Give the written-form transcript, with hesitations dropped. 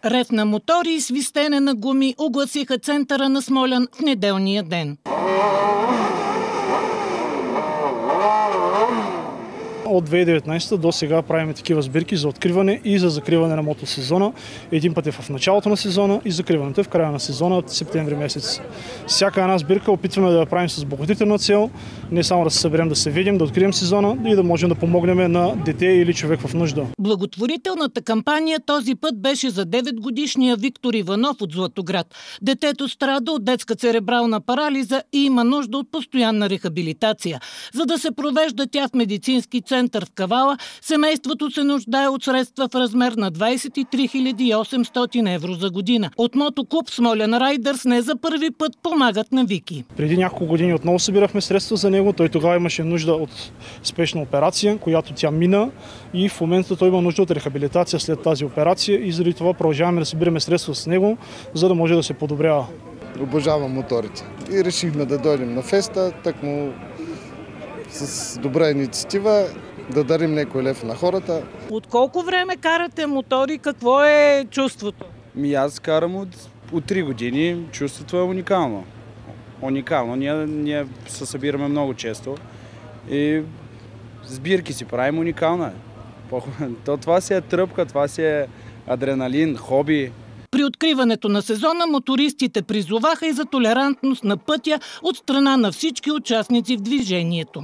Рев на мотори и свистене на гуми огласиха центъра на Смолян в неделния ден. От 2019 до сега правим такива сбирки за откриване и за закриване на мотосезона. Един път е в началото на сезона и закриването е в края на сезона от септември месец. Всяка една сбирка опитваме да я правим с благотворителна цел, не само да се съберем, да се видим, да открием сезона и да можем да помогнем на дете или човек в нужда. Благотворителната кампания този път беше за 9-годишния Виктор Иванов от Златоград. Детето страда от детска церебрална парализа и има нужда от постоянна рехабилитация. За да се провежда тя в медицински център в Кавала, семейството се нуждае от средства в размер на 23 800 евро за година. От мотоклуб Смолян Райдърс не за първи път помагат на Вики. Преди няколко години отново събирахме средства за него. Той тогава имаше нужда от спешна операция, която тя мина и в момента той има нужда от рехабилитация след тази операция и заради това продължаваме да събираме средства с него, за да може да се подобрява. Обожавам моторите и решихме да дойдем на феста, тъкмо с добра инициатива, да дарим някой лев на хората. От колко време карате мотори? Какво е чувството? Аз карам от 3 години. Чувството е уникално. Уникално. Ние се събираме много често и сбирки си правим, уникално е. Това си е тръпка, това си е адреналин, хоби. При откриването на сезона мотористите призоваха и за толерантност на пътя от страна на всички участници в движението.